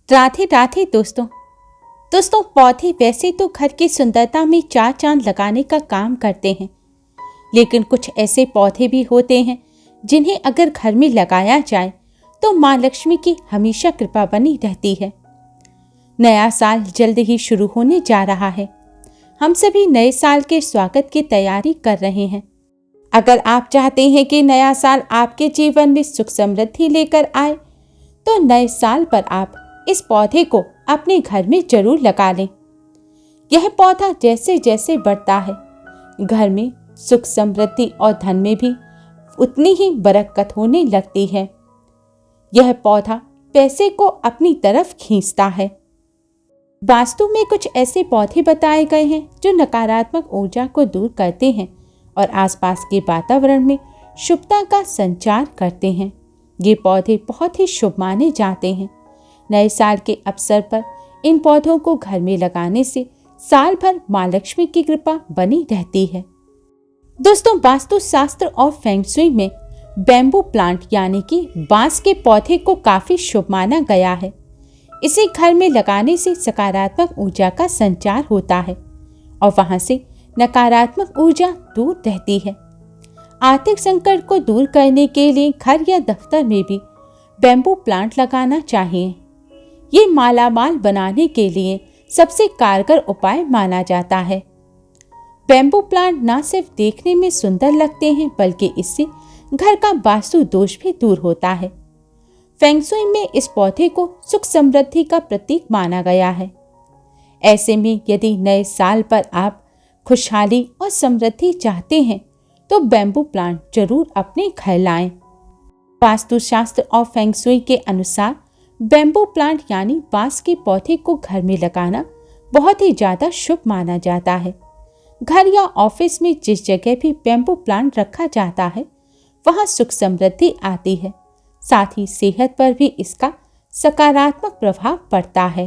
राधे राधे दोस्तों पौधे वैसे तो घर की सुंदरता में चार चांद लगाने का काम करते हैं, लेकिन कुछ ऐसे पौधे भी होते हैं जिन्हें अगर घर में लगाया जाए तो माँ लक्ष्मी की हमेशा कृपा बनी रहती है। नया साल जल्द ही शुरू होने जा रहा है। हम सभी नए साल के स्वागत की तैयारी कर रहे हैं। अगर आप चाहते हैं कि नया साल आपके जीवन में सुख समृद्धि लेकर आए तो नए साल पर आप इस पौधे को अपने घर में जरूर लगा लें। यह पौधा जैसे जैसे बढ़ता है, घर में सुख समृद्धि और धन में भी उतनी ही बरकत होने लगती है। यह पौधा पैसे को अपनी तरफ खींचता है। वास्तु में कुछ ऐसे पौधे बताए गए हैं जो नकारात्मक ऊर्जा को दूर करते हैं और आसपास के वातावरण में शुभता का संचार करते हैं। ये पौधे बहुत ही शुभ माने जाते हैं। नए साल के अवसर पर इन पौधों को घर में लगाने से साल भर माँ लक्ष्मी की कृपा बनी रहती है। दोस्तों, वास्तु शास्त्र और फेंग शुई में बैम्बू प्लांट यानी कि बांस के पौधे को काफी शुभ माना गया है। इसे घर में लगाने से सकारात्मक ऊर्जा का संचार होता है और वहां से नकारात्मक ऊर्जा दूर रहती है। आर्थिक संकट को दूर करने के लिए घर या दफ्तर में भी बैम्बू प्लांट लगाना चाहिए। ये मालामाल बनाने के लिए सबसे कारगर उपाय माना जाता है। बैम्बू प्लांट न सिर्फ देखने में सुंदर लगते हैं बल्कि इससे घर का वास्तु दोष भी दूर होता है। फेंग शुई में इस पौधे को सुख समृद्धि का प्रतीक माना गया है। ऐसे में यदि नए साल पर आप खुशहाली और समृद्धि चाहते हैं तो बैम्बू प्लांट जरूर अपने घर लाएं। वास्तुशास्त्र और फेंग शुई के अनुसार बैम्बू प्लांट यानी बांस के पौधे को घर में लगाना बहुत ही ज्यादा शुभ माना जाता है। घर या ऑफिस में जिस जगह भी बैम्बू प्लांट रखा जाता है वहां सुख समृद्धि आती है, साथ ही सेहत पर भी इसका सकारात्मक प्रभाव पड़ता है।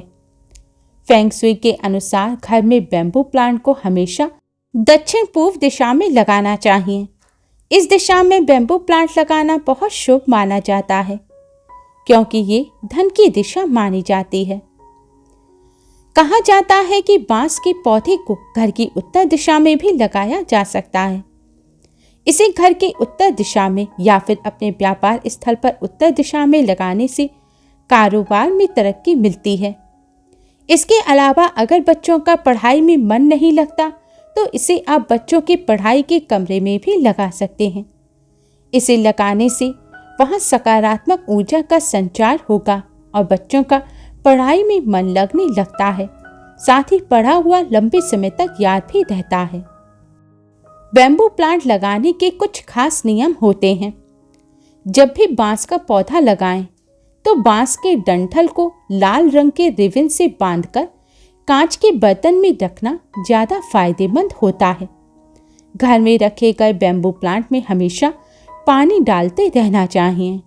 फेंग शुई के अनुसार घर में बैम्बू प्लांट को हमेशा दक्षिण पूर्व दिशा में लगाना चाहिए। इस दिशा में बैम्बू प्लांट लगाना बहुत शुभ माना जाता है क्योंकि ये धन की दिशा मानी जाती है। कहा जाता है कि बांस के पौधे को घर की उत्तर दिशा में भी लगाया जा सकता है। इसे घर के उत्तर दिशा में या फिर अपने व्यापार स्थल पर उत्तर दिशा में लगाने से कारोबार में तरक्की मिलती है। इसके अलावा अगर बच्चों का पढ़ाई में मन नहीं लगता तो इसे आप बच्चों के पढ़ाई के कमरे में भी लगा सकते हैं। इसे लगाने से वहां सकारात्मक ऊर्जा का संचार होगा और बच्चों का पढ़ाई में मन लगने लगता है, साथ ही पढ़ा हुआ लंबे समय तक याद भी रहता है। बैम्बू प्लांट लगाने के कुछ खास नियम होते हैं। जब भी बांस का पौधा लगाएं तो बांस के डंठल को लाल रंग के रिबन से बांधकर कांच के बर्तन में रखना ज्यादा फायदेमंद होता है। घर में रखे गए बैम्बू प्लांट में हमेशा पानी डालते रहना चाहिए।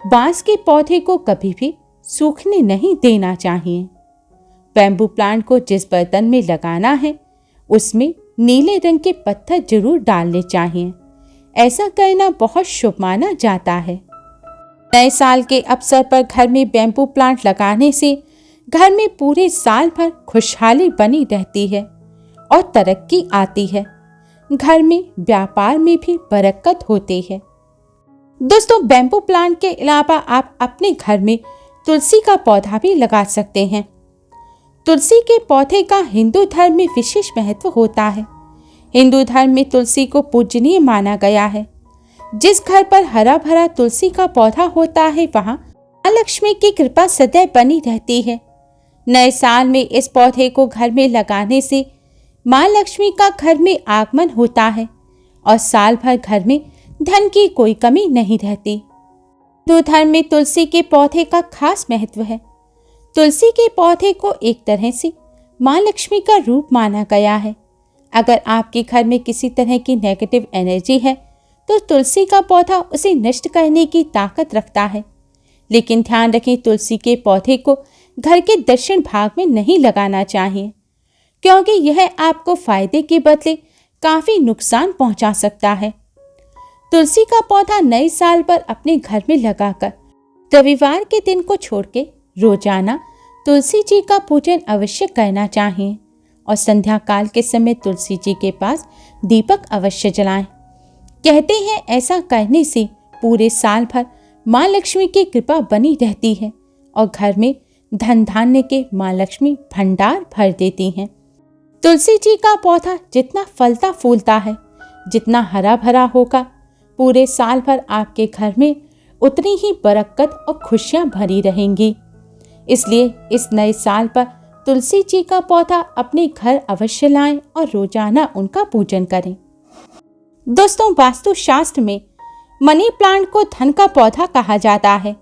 बांस के पौधे को कभी भी सूखने नहीं देना चाहिए। बैम्बू प्लांट को जिस बर्तन में लगाना है उसमें नीले रंग के पत्थर जरूर डालने चाहिए। ऐसा करना बहुत शुभ माना जाता है। नए साल के अवसर पर घर में बैम्बू प्लांट लगाने से घर में पूरे साल भर खुशहाली बनी रहती है और तरक्की आती है। घर में व्यापार में भी बरकत होती है। दोस्तों, बैम्बू प्लांट के अलावा आप अपने घर में तुलसी का पौधा भी लगा सकते हैं। तुलसी के पौधे का हिंदू धर्म में विशेष महत्व होता है। हिंदू धर्म में तुलसी को पूजनीय माना गया है। जिस घर पर हरा भरा तुलसी का पौधा होता है वहां माँ लक्ष्मी की कृपा सदैव बनी रहती है। नए साल में इस पौधे को घर में लगाने से माँ लक्ष्मी का घर में आगमन होता है और साल भर घर में धन की कोई कमी नहीं रहती। हिंदू धर्म में तुलसी के पौधे का खास महत्व है। तुलसी के पौधे को एक तरह से माँ लक्ष्मी का रूप माना गया है। अगर आपके घर में किसी तरह की नेगेटिव एनर्जी है तो तुलसी का पौधा उसे नष्ट करने की ताकत रखता है। लेकिन ध्यान रखें, तुलसी के पौधे को घर के दक्षिण भाग में नहीं लगाना चाहिए क्योंकि यह आपको फायदे के बदले काफी नुकसान पहुंचा सकता है। तुलसी का पौधा नए साल पर अपने घर में लगाकर रविवार के दिन को छोड़ के रोजाना तुलसी जी का पूजन अवश्य करना चाहिए और संध्या काल के समय तुलसी जी के पास दीपक अवश्य जलाएं। कहते हैं ऐसा करने से पूरे साल भर माँ लक्ष्मी की कृपा बनी रहती है और घर में धन धान्य के माँ लक्ष्मी भंडार भर देती हैं। तुलसी जी का पौधा जितना फलता फूलता है, जितना हरा भरा होगा, पूरे साल भर आपके घर में उतनी ही बरकत और खुशियां भरी रहेंगी। इसलिए इस नए साल पर तुलसी जी का पौधा अपने घर अवश्य लाएं और रोजाना उनका पूजन करें। दोस्तों, वास्तु शास्त्र में मनी प्लांट को धन का पौधा कहा जाता है।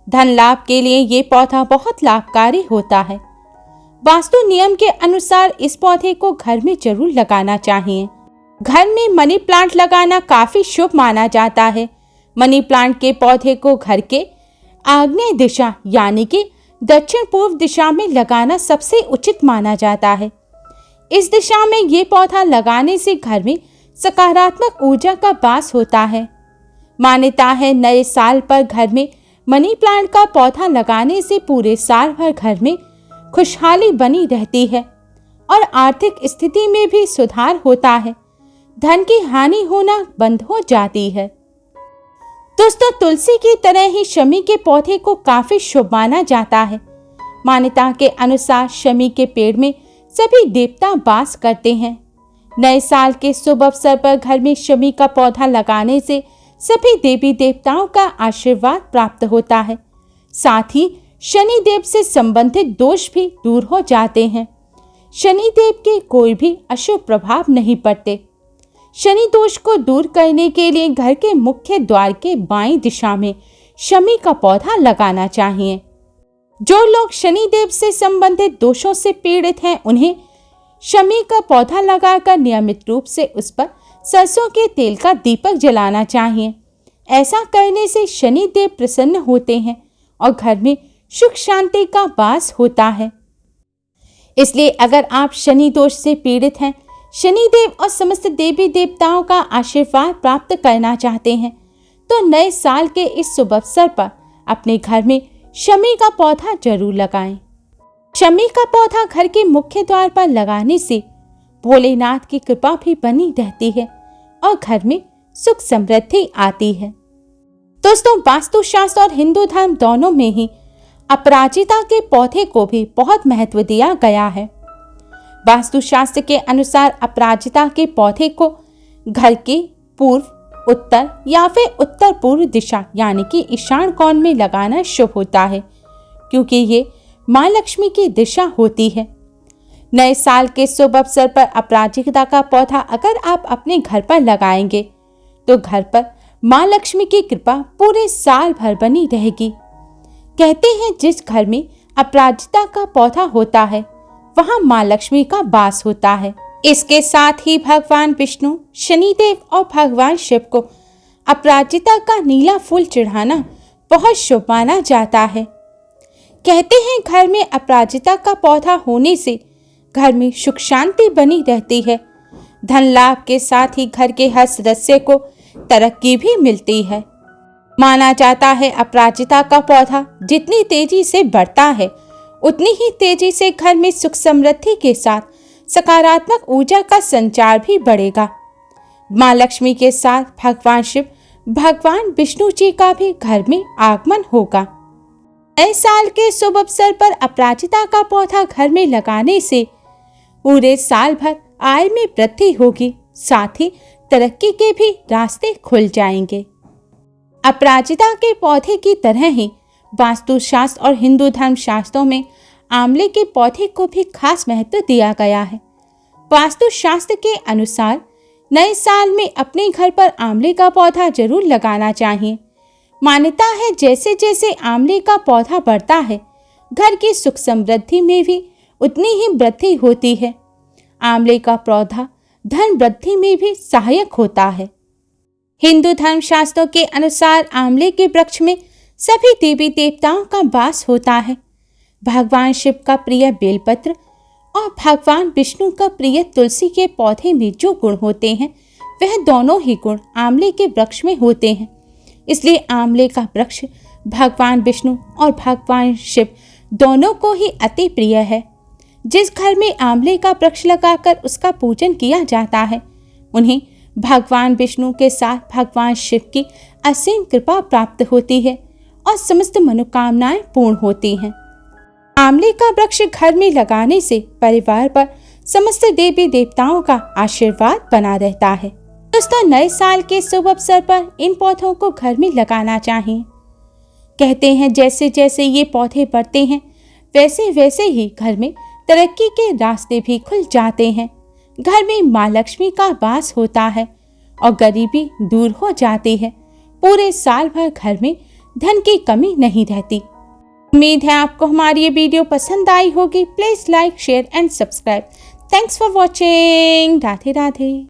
धन लाभ के लिए ये पौधा बहुत लाभकारी होता है। वास्तु नियम के अनुसार इस पौधे को घर में जरूर लगाना चाहिए। घर में मनी प्लांट लगाना काफी शुभ माना जाता है। मनी प्लांट के पौधे को घर के आग्नेय दिशा यानी कि दक्षिण पूर्व दिशा में लगाना सबसे उचित माना जाता है। इस दिशा में ये पौधा लगाने से घर में सकारात्मक ऊर्जा का वास होता है। मान्यता है नए साल पर घर में मनी प्लांट का पौधा लगाने से पूरे साल भर घर में खुशहाली बनी रहती है और आर्थिक स्थिति में भी सुधार होता है। धन की हानि होना बंद हो जाती है। दोस्तों, तुलसी की तरह ही शमी के पौधे को काफी शुभ माना जाता है। मान्यता के अनुसार शमी के पेड़ में सभी देवता वास करते हैं। नए साल के शुभ अवसर पर घर में शमी का पौधा लगाने से सभी देवी देवताओं का आशीर्वाद प्राप्त होता है। साथ ही शनि देव से संबंधित दोष भी दूर हो जाते हैं। शनि देव के कोई भी अशुभ प्रभाव नहीं पड़ते। शनि दोष को दूर करने के लिए घर के मुख्य द्वार के बाईं दिशा में शमी का पौधा लगाना चाहिए। जो लोग शनि देव से संबंधित दोषों से पीड़ित हैं, उन्हें शमी का पौधा लगाकर नियमित रूप से उस पर सरसों के तेल का दीपक जलाना चाहिए। ऐसा करने से शनि देव प्रसन्न होते हैं और घर में सुख शांति का वास होता है। इसलिए अगर आप शनि दोष से पीड़ित हैं, शनि देव और समस्त देवी देवताओं का आशीर्वाद प्राप्त करना चाहते हैं, तो नए साल के इस शुभ अवसर पर अपने घर में शमी का पौधा जरूर लगाएं। शमी का पौधा घर के मुख्य द्वार पर लगाने से भोलेनाथ की कृपा भी बनी रहती है और घर में सुख समृद्धि आती है। दोस्तों, वास्तु शास्त्र और हिंदू धर्म दोनों में ही अपराजिता के पौधे को भी बहुत महत्व दिया गया है। वास्तु शास्त्र के अनुसार अपराजिता के पौधे को घर के पूर्व, उत्तर या फिर उत्तर पूर्व दिशा यानी कि ईशान कोण में लगाना शुभ होता है, क्योंकि ये माँ लक्ष्मी की दिशा होती है। नए साल के शुभ अवसर पर अपराजिता का पौधा अगर आप अपने घर पर लगाएंगे तो घर पर माँ लक्ष्मी की कृपा पूरे साल भर बनी रहेगी। कहते हैं जिस घर में अपराजिता का पौधा होता है वहां माँ लक्ष्मी का वास होता है। इसके साथ ही भगवान विष्णु, शनिदेव और भगवान शिव को अपराजिता का नीला फूल चढ़ाना बहुत शुभ माना जाता है। कहते हैं घर में अपराजिता का पौधा होने से घर में सुख शांति बनी रहती है। धन लाभ के साथ ही घर के हर सदस्य को तरक्की भी मिलती है। माना जाता है अपराजिता का पौधा जितनी तेजी से बढ़ता है उतनी ही तेजी से घर में सुख समृद्धि के साथ सकारात्मक ऊर्जा का संचार भी बढ़ेगा। माँ लक्ष्मी के साथ भगवान शिव, भगवान विष्णु जी का भी घर में आगमन होगा। नए साल के शुभ अवसर पर अपराजिता का पौधा घर में लगाने से पूरे साल भर आय में वृद्धि होगी, साथ ही तरक्की के भी रास्ते खुल जाएंगे। अपराजिता के पौधे की तरह ही वास्तु शास्त्र और हिंदू धर्म शास्त्रों में आंवले के पौधे को भी खास महत्व दिया गया है। वास्तु शास्त्र के अनुसार नए साल में अपने घर पर आंवले का पौधा जरूर लगाना चाहिए। मान्यता है जैसे जैसे आंवले का पौधा बढ़ता है घर की सुख समृद्धि में भी उतनी ही वृद्धि होती है। आंवले का पौधा धन वृद्धि में भी सहायक होता है। हिंदू धर्म शास्त्रों के अनुसार आंवले के वृक्ष में सभी देवी देवताओं का वास होता है। भगवान शिव का प्रिय बेलपत्र और भगवान विष्णु का प्रिय तुलसी के पौधे में जो गुण होते हैं वह दोनों ही गुण आंवले के वृक्ष में होते हैं। इसलिए आंवले का वृक्ष भगवान विष्णु और भगवान शिव दोनों को ही अति प्रिय है। जिस घर में आंवले का वृक्ष लगाकर उसका पूजन किया जाता है, उन्हें भगवान विष्णु के साथ भगवान शिव की असीम कृपा प्राप्त होती है और समस्त मनोकामनाएं पूर्ण होती हैं। आंवले का वृक्ष घर में लगाने से परिवार पर समस्त देवी देवताओं का आशीर्वाद बना रहता है। दोस्तों, नए साल के शुभ अवसर पर इन पौधों को घर में लगाना चाहिए। कहते हैं जैसे जैसे ये पौधे बढ़ते हैं वैसे वैसे ही घर में तरक्की के रास्ते भी खुल जाते हैं। घर में माँ लक्ष्मी का वास होता है और गरीबी दूर हो जाती है। पूरे साल भर घर में धन की कमी नहीं रहती। उम्मीद है आपको हमारी ये वीडियो पसंद आई होगी। Please like, share and subscribe. Thanks for watching. Radhe Radhe.